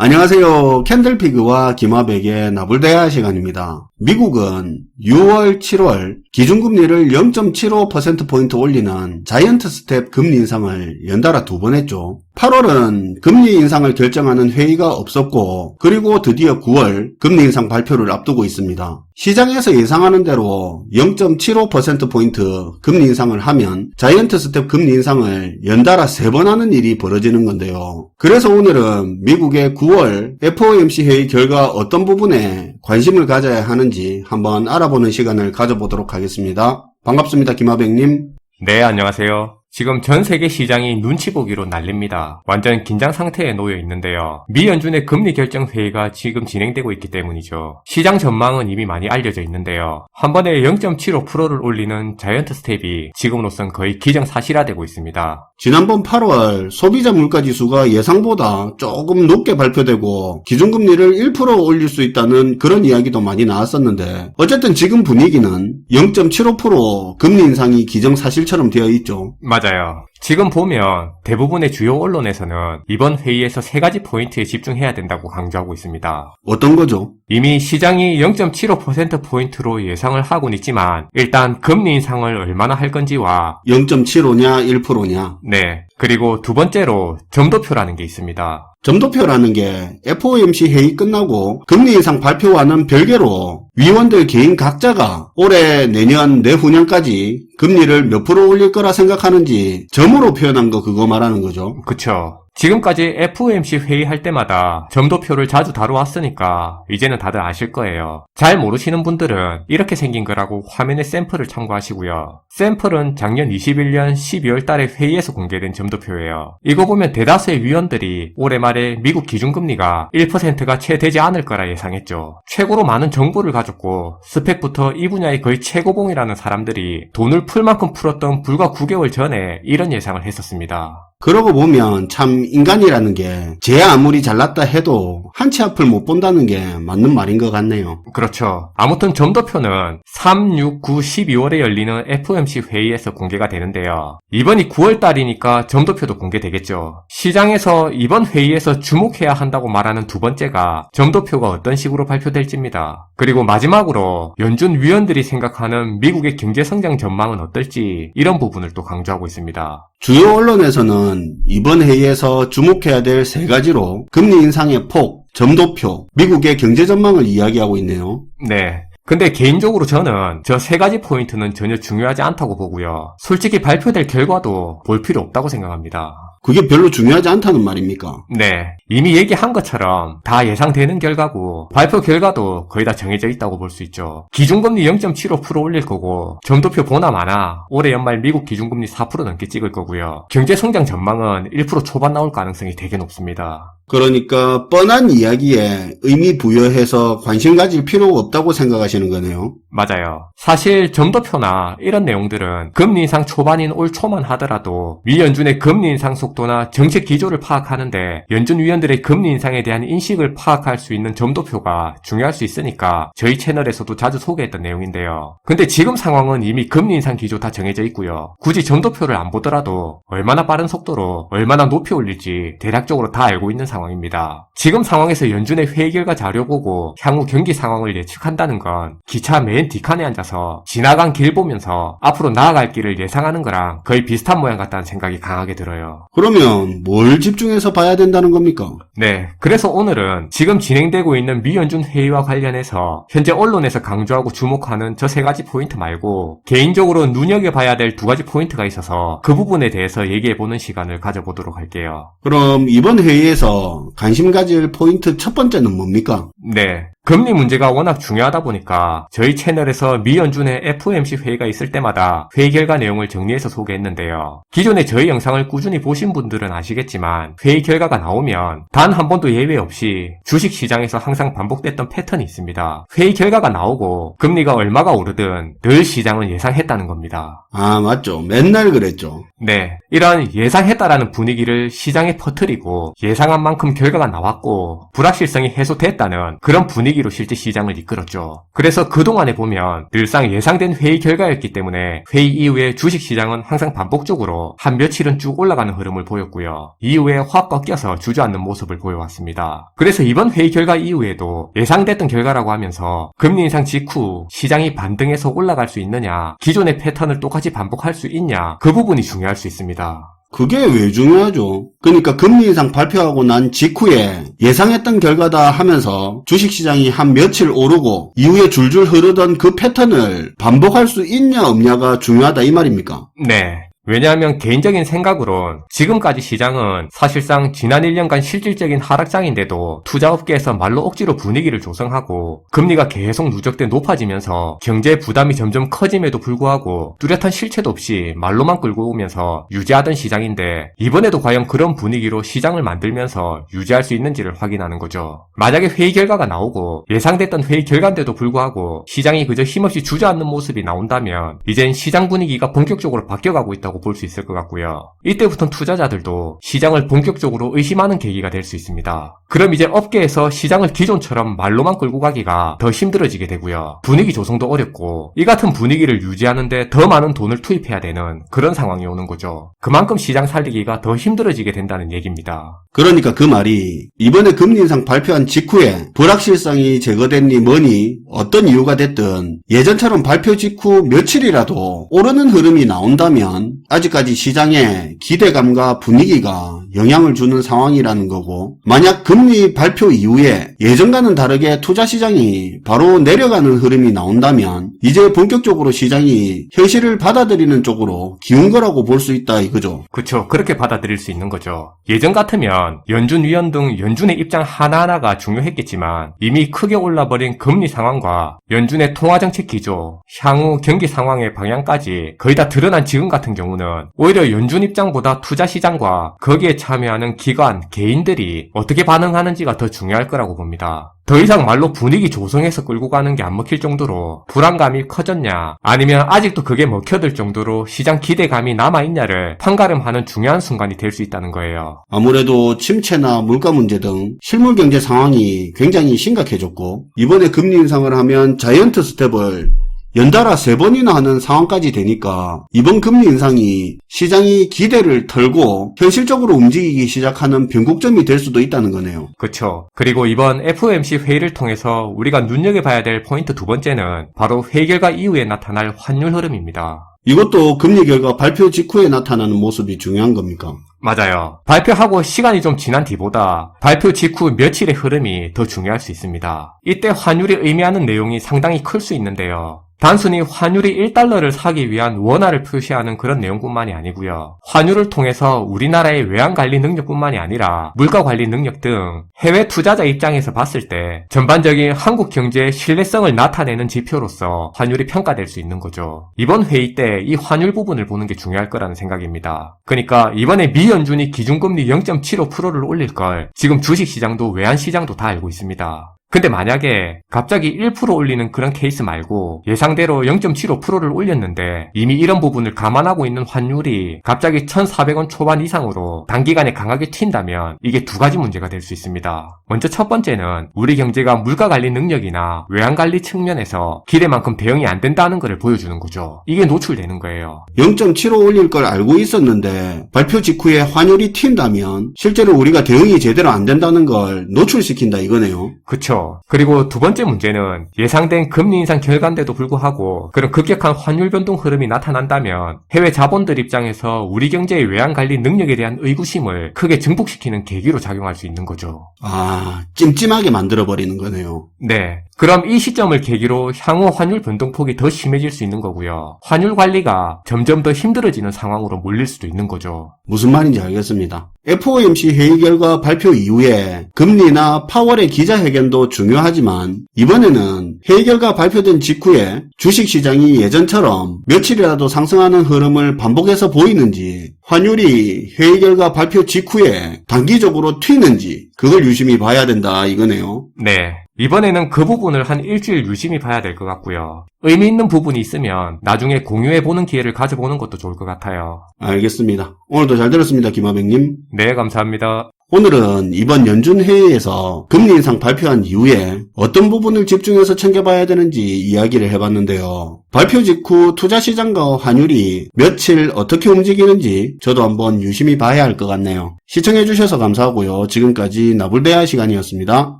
안녕하세요. 캔들피그와 김하백의 나불대화 시간입니다. 미국은 6월, 7월 기준금리를 0.75%포인트 올리는 자이언트 스텝 금리 인상을 연달아 2번 했죠. 8월은 금리 인상을 결정하는 회의가 없었고, 그리고 드디어 9월 금리 인상 발표를 앞두고 있습니다. 시장에서 예상하는 대로 0.75%포인트 금리 인상을 하면 자이언트 스텝 금리 인상을 연달아 3번 하는 일이 벌어지는 건데요. 그래서 오늘은 미국의 9월 FOMC 회의 결과 어떤 부분에 관심을 가져야 하는지 한번 알아보는 시간을 가져보도록 하겠습니다. 반갑습니다. 김하백님. 네, 안녕하세요. 지금 전 세계 시장이 눈치 보기로 난립니다. 완전 긴장 상태에 놓여 있는데요. 미 연준의 금리 결정 회의가 지금 진행되고 있기 때문이죠. 시장 전망은 이미 많이 알려져 있는데요. 한 번에 0.75%를 올리는 자이언트 스텝이 지금으로선 거의 기정사실화되고 있습니다. 지난번 8월 소비자 물가지수가 예상보다 조금 높게 발표되고 기준금리를 1% 올릴 수 있다는 그런 이야기도 많이 나왔었는데, 어쨌든 지금 분위기는 0.75% 금리 인상이 기정사실처럼 되어 있죠. 맞아요. 지금 보면 대부분의 주요 언론에서는 이번 회의에서 3가지 포인트에 집중해야 된다고 강조하고 있습니다. 어떤 거죠? 이미 시장이 0.75%포인트로 예상을 하고는 있지만, 일단 금리 인상을 얼마나 할 건지와 0.75냐 1%냐. 네, 그리고 두 번째로 점도표라는 게 있습니다. 점도표라는 게 FOMC 회의 끝나고 금리 인상 발표와는 별개로 위원들 개인 각자가 올해, 내년, 내후년까지 금리를 몇 프로 올릴 거라 생각하는지 점으로 표현한 거, 그거 말하는 거죠. 그쵸. 지금까지 FOMC 회의할 때마다 점도표를 자주 다뤄왔으니까 이제는 다들 아실 거예요. 잘 모르시는 분들은 이렇게 생긴 거라고 화면에 샘플을 참고하시고요. 샘플은 작년 21년 12월 달에 회의에서 공개된 점도표예요. 이거 보면 대다수의 위원들이 올해 말에 미국 기준금리가 1%가 채 되지 않을 거라 예상했죠. 최고로 많은 정보를 가졌고 스펙부터 이 분야의 거의 최고봉이라는 사람들이 돈을 풀 만큼 풀었던 불과 9개월 전에 이런 예상을 했었습니다. 그러고 보면 참 인간이라는 게 쟤 아무리 잘났다 해도 한 치 앞을 못 본다는 게 맞는 말인 것 같네요. 그렇죠. 아무튼 점도표는 3, 6, 9, 12월에 열리는 FOMC 회의에서 공개가 되는데요. 이번이 9월 달이니까 점도표도 공개되겠죠. 시장에서 이번 회의에서 주목해야 한다고 말하는 두 번째가 점도표가 어떤 식으로 발표될지입니다. 그리고 마지막으로 연준 위원들이 생각하는 미국의 경제 성장 전망은 어떨지, 이런 부분을 또 강조하고 있습니다. 주요 언론에서는 이번 회의에서 주목해야 될 3가지로 금리 인상의 폭, 점도표, 미국의 경제 전망을 이야기하고 있네요. 네. 근데 개인적으로 저는 저 3가지 포인트는 전혀 중요하지 않다고 보고요. 솔직히 발표될 결과도 볼 필요 없다고 생각합니다. 그게 별로 중요하지 않다는 말입니까? 네. 이미 얘기한 것처럼 다 예상되는 결과고 발표 결과도 거의 다 정해져 있다고 볼 수 있죠. 기준금리 0.75% 올릴 거고, 점도표 보나 마나 올해 연말 미국 기준금리 4% 넘게 찍을 거고요. 경제성장 전망은 1% 초반 나올 가능성이 되게 높습니다. 그러니까 뻔한 이야기에 의미 부여해서 관심 가질 필요가 없다고 생각하시는 거네요. 맞아요. 사실 점도표나 이런 내용들은 금리 인상 초반인 올 초만 하더라도 미 연준의 금리 인상 속도나 정책 기조를 파악하는데 연준 위원들의 금리 인상에 대한 인식을 파악할 수 있는 점도표가 중요할 수 있으니까 저희 채널에서도 자주 소개했던 내용인데요. 근데 지금 상황은 이미 금리 인상 기조 다 정해져 있고요. 굳이 점도표를 안 보더라도 얼마나 빠른 속도로 얼마나 높이 올릴지 대략적으로 다 알고 있는 상황입니다. 지금 상황에서 연준의 회의 결과 자료 보고 향후 경기 상황을 예측한다는 건 기차 맨 뒷칸에 앉아서 지나간 길 보면서 앞으로 나아갈 길을 예상하는 거랑 거의 비슷한 모양 같다는 생각이 강하게 들어요. 그러면 뭘 집중해서 봐야 된다는 겁니까? 네, 그래서 오늘은 지금 진행되고 있는 미 연준 회의와 관련해서 현재 언론에서 강조하고 주목하는 저 3가지 포인트 말고 개인적으로 눈여겨봐야 될 2가지 포인트가 있어서 그 부분에 대해서 얘기해보는 시간을 가져보도록 할게요. 그럼 이번 회의에서 관심 가질 포인트 첫 번째는 뭡니까? 네. 금리 문제가 워낙 중요하다 보니까 저희 채널에서 미 연준의 FOMC 회의가 있을 때마다 회의 결과 내용을 정리해서 소개했는데요. 기존에 저희 영상을 꾸준히 보신 분들은 아시겠지만 회의 결과가 나오면 단 한 번도 예외 없이 주식시장에서 항상 반복됐던 패턴이 있습니다. 회의 결과가 나오고 금리가 얼마가 오르든 늘 시장은 예상했다는 겁니다. 아, 맞죠. 맨날 그랬죠. 네, 이런 예상했다라는 분위기를 시장에 퍼뜨리고 예상한 만큼 결과가 나왔고 불확실성이 해소됐다는 그런 분위기 분위기로 실제 시장을 이끌었죠. 그래서 그동안에 보면 늘상 예상된 회의 결과였기 때문에 회의 이후에 주식시장은 항상 반복적으로 한 며칠은 쭉 올라가는 흐름을 보였고요. 이후에 확 꺾여서 주저앉는 모습을 보여왔습니다. 그래서 이번 회의 결과 이후에도 예상됐던 결과라고 하면서 금리 인상 직후 시장이 반등해서 올라갈 수 있느냐, 기존의 패턴을 똑같이 반복할 수 있냐, 그 부분이 중요할 수 있습니다. 그게 왜 중요하죠? 그러니까 금리 인상 발표하고 난 직후에 예상했던 결과다 하면서 주식시장이 한 며칠 오르고 이후에 줄줄 흐르던 그 패턴을 반복할 수 있냐 없냐가 중요하다 이 말입니까? 네. 왜냐하면 개인적인 생각으론 지금까지 시장은 사실상 지난 1년간 실질적인 하락장인데도 투자업계에서 말로 억지로 분위기를 조성하고 금리가 계속 누적돼 높아지면서 경제 부담이 점점 커짐에도 불구하고 뚜렷한 실체도 없이 말로만 끌고 오면서 유지하던 시장인데 이번에도 과연 그런 분위기로 시장을 만들면서 유지할 수 있는지를 확인하는 거죠. 만약에 회의 결과가 나오고 예상됐던 회의 결과인데도 불구하고 시장이 그저 힘없이 주저앉는 모습이 나온다면 이젠 시장 분위기가 본격적으로 바뀌어가고 있다고 볼 수 있을 것 같고요. 이때부터 투자자들도 시장을 본격적으로 의심하는 계기가 될 수 있습니다. 그럼 이제 업계에서 시장을 기존처럼 말로만 끌고 가기가 더 힘들어지게 되고요. 분위기 조성도 어렵고 이 같은 분위기를 유지하는데 더 많은 돈을 투입해야 되는 그런 상황이 오는 거죠. 그만큼 시장 살리기가 더 힘들어지게 된다는 얘기입니다. 그러니까 그 말이 이번에 금리 인상 발표한 직후에 불확실성이 제거됐니 뭐니 어떤 이유가 됐든 예전처럼 발표 직후 며칠이라도 오르는 흐름이 나온다면 아직까지 시장의 기대감과 분위기가 영향을 주는 상황이라는 거고, 만약 금리 발표 이후에 예전과는 다르게 투자시장이 바로 내려가는 흐름이 나온다면 이제 본격적으로 시장이 현실을 받아들이는 쪽으로 기운 거라고 볼 수 있다 이거죠. 그쵸. 그렇게 받아들일 수 있는 거죠. 예전 같으면 연준 위원 등 연준의 입장 하나하나가 중요했겠지만 이미 크게 올라버린 금리 상황과 연준의 통화정책 기조, 향후 경기 상황의 방향까지 거의 다 드러난 지금 같은 경우는 오히려 연준 입장보다 투자시장과 거기에 참여하는 기관, 개인들이 어떻게 반응하는지가 더 중요할 거라고 봅니다. 더 이상 말로 분위기 조성해서 끌고 가는 게 안 먹힐 정도로 불안감이 커졌냐, 아니면 아직도 그게 먹혀들 정도로 시장 기대감이 남아있냐를 판가름하는 중요한 순간이 될 수 있다는 거예요. 아무래도 침체나 물가 문제 등 실물 경제 상황이 굉장히 심각해졌고, 이번에 금리 인상을 하면 자이언트 스텝을 연달아 3번이나 하는 상황까지 되니까 이번 금리 인상이 시장이 기대를 털고 현실적으로 움직이기 시작하는 변곡점이 될 수도 있다는 거네요. 그쵸. 그리고 이번 FOMC 회의를 통해서 우리가 눈여겨봐야 될 포인트 두 번째는 바로 회의 결과 이후에 나타날 환율 흐름입니다. 이것도 금리 결과 발표 직후에 나타나는 모습이 중요한 겁니까? 맞아요. 발표하고 시간이 좀 지난 뒤보다 발표 직후 며칠의 흐름이 더 중요할 수 있습니다. 이때 환율이 의미하는 내용이 상당히 클 수 있는데요. 단순히 환율이 1달러를 사기 위한 원화를 표시하는 그런 내용뿐만이 아니고요. 환율을 통해서 우리나라의 외환관리 능력뿐만이 아니라 물가관리 능력 등 해외 투자자 입장에서 봤을 때 전반적인 한국 경제의 신뢰성을 나타내는 지표로서 환율이 평가될 수 있는 거죠. 이번 회의 때 이 환율 부분을 보는 게 중요할 거라는 생각입니다. 그러니까 이번에 미 연준이 기준금리 0.75%를 올릴 걸 지금 주식시장도 외환시장도 다 알고 있습니다. 근데 만약에 갑자기 1% 올리는 그런 케이스 말고 예상대로 0.75%를 올렸는데 이미 이런 부분을 감안하고 있는 환율이 갑자기 1,400원 초반 이상으로 단기간에 강하게 튄다면 이게 두 가지 문제가 될 수 있습니다. 먼저 첫 번째는 우리 경제가 물가관리 능력이나 외환관리 측면에서 기대만큼 대응이 안 된다는 것을 보여주는 거죠. 이게 노출되는 거예요. 0.75 올릴 걸 알고 있었는데 발표 직후에 환율이 튄다면 실제로 우리가 대응이 제대로 안 된다는 걸 노출시킨다 이거네요. 그쵸. 그리고 두 번째 문제는 예상된 금리 인상 결과인데도 불구하고 그런 급격한 환율 변동 흐름이 나타난다면 해외 자본들 입장에서 우리 경제의 외환관리 능력에 대한 의구심을 크게 증폭시키는 계기로 작용할 수 있는 거죠. 아, 찜찜하게 만들어버리는 거네요. 네. 그럼 이 시점을 계기로 향후 환율 변동폭이 더 심해질 수 있는 거고요. 환율 관리가 점점 더 힘들어지는 상황으로 몰릴 수도 있는 거죠. 무슨 말인지 알겠습니다. FOMC 회의 결과 발표 이후에 금리나 파월의 기자회견도 중요하지만 이번에는 회의 결과 발표된 직후에 주식시장이 예전처럼 며칠이라도 상승하는 흐름을 반복해서 보이는지, 환율이 회의 결과 발표 직후에 단기적으로 튀는지 그걸 유심히 봐야 된다 이거네요. 네. 이번에는 그 부분을 한 일주일 유심히 봐야 될 것 같고요. 의미 있는 부분이 있으면 나중에 공유해보는 기회를 가져보는 것도 좋을 것 같아요. 알겠습니다. 오늘도 잘 들었습니다, 김하백님. 네, 감사합니다. 오늘은 이번 연준 회의에서 금리 인상 발표한 이후에 어떤 부분을 집중해서 챙겨봐야 되는지 이야기를 해봤는데요. 발표 직후 투자시장과 환율이 며칠 어떻게 움직이는지 저도 한번 유심히 봐야 할 것 같네요. 시청해주셔서 감사하고요. 지금까지 나불대화 시간이었습니다.